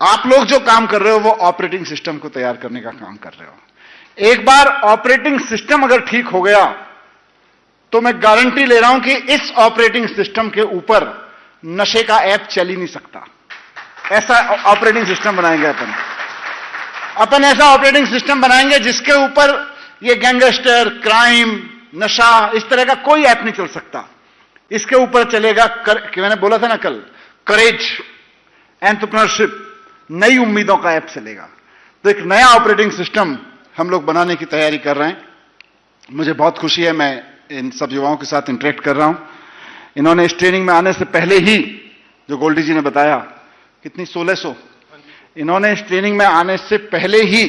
आप लोग जो काम कर रहे हो वो ऑपरेटिंग सिस्टम को तैयार करने का काम कर रहे हो। एक बार ऑपरेटिंग सिस्टम अगर ठीक हो गया तो मैं गारंटी ले रहा हूं कि इस ऑपरेटिंग सिस्टम के ऊपर नशे का ऐप चल ही नहीं सकता। ऐसा ऑपरेटिंग सिस्टम बनाएंगे अपन ऐसा ऑपरेटिंग सिस्टम बनाएंगे जिसके ऊपर ये गैंगस्टर, क्राइम, नशा, इस तरह का कोई ऐप नहीं चल सकता। इसके ऊपर चलेगा मैंने बोला था ना कल, करेज, एंटरप्रेन्योरशिप, नई उम्मीदों का ऐप चलेगा। तो एक नया ऑपरेटिंग सिस्टम हम लोग बनाने की तैयारी कर रहे हैं। मुझे बहुत खुशी है, मैं इन सब युवाओं के साथ इंटरेक्ट कर रहा हूं। इन्होंने इस ट्रेनिंग में आने से पहले ही, जो गोल्डी जी ने बताया, कितनी 1600, इन्होंने इस ट्रेनिंग में आने से पहले ही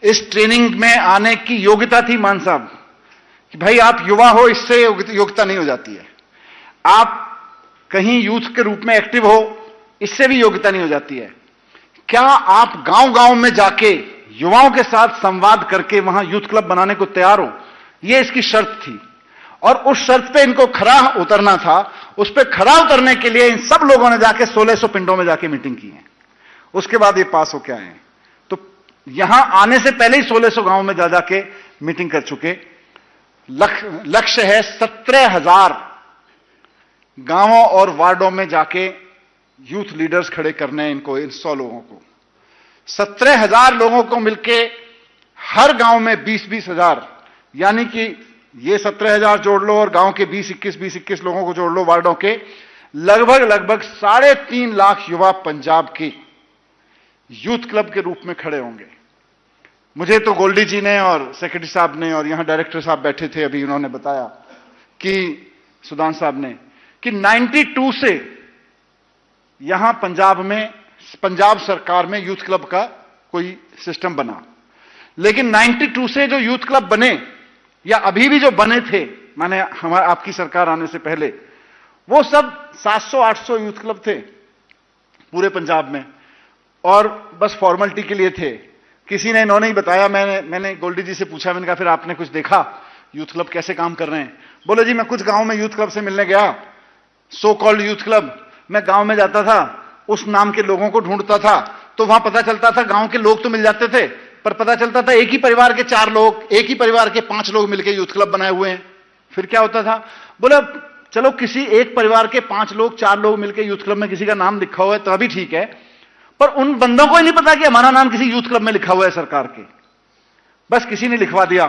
इस ट्रेनिंग में आने की योग्यता थी मान साहब, कि भाई आप युवा हो, इससे योग्यता नहीं हो जाती है। आप कहीं यूथ के रूप में एक्टिव हो, इससे भी योग्यता नहीं हो जाती है। क्या आप गांव-गांव में जाके युवाओं के साथ संवाद करके वहां यूथ क्लब बनाने को तैयार हो? यह इसकी शर्त थी। और उस शर्त पे इनको खरा उतरना था। उस पे खरा उतरने के लिए इन सब लोगों ने जाके 1600 पिंडों में जाके मीटिंग की है। उसके बाद ये पास होके आए हैं। तो यहां आने से पहले ही 1600 गांव में जा जाके मीटिंग कर चुके। लक्ष्य है 17,000 गांवों और वार्डों में जाके यूथ लीडर्स खड़े करने हैं इनको, इन 100 लोगों को। 17,000 लोगों को मिलके हर गांव में 20-20 हजार, यानी कि ये 17,000 जोड़ लो और गांव के 20-21 लोगों को जोड़ लो, वार्डों के लगभग 3.5 लाख युवा पंजाब के यूथ क्लब के रूप में खड़े होंगे। मुझे तो गोल्डी जी ने और सेक्रेटरी साहब ने और यहां डायरेक्टर साहब बैठे थे अभी, उन्होंने बताया कि सुदान साहब ने कि 92 से यहां पंजाब सरकार में यूथ क्लब का कोई सिस्टम बना। लेकिन 92 से जो यूथ क्लब बने या अभी भी जो बने थे, माने हमारे आपकी सरकार आने से पहले, वो सब 700-800 यूथ क्लब थे पूरे पंजाब में, और बस फॉर्मेलिटी के लिए थे। किसी ने, इन्होंने ही बताया, मैंने गोल्डी जी से पूछा, मैंने कहा फिर आपने कुछ देखा यूथ क्लब कैसे काम कर रहे हैं? बोले जी मैं कुछ गांव में यूथ क्लब से मिलने गया, सो कॉल्ड यूथ क्लब। मैं गांव में जाता था, उस नाम के लोगों को ढूंढता था, तो वहां पता चलता था गांव के लोग तो मिल जाते थे, पर पता चलता था एक ही परिवार के 4 लोग, एक ही परिवार के 5 लोग मिलकर यूथ क्लब बनाए हुए हैं। फिर क्या होता था? बोला चलो किसी एक परिवार के 5 लोग 4 लोग मिलकर यूथ क्लब में किसी का नाम लिखा हुआ है तो अभी ठीक है, पर उन बंदों को ही नहीं पता कि हमारा नाम किसी यूथ क्लब में लिखा हुआ है सरकार के। बस किसी ने लिखवा दिया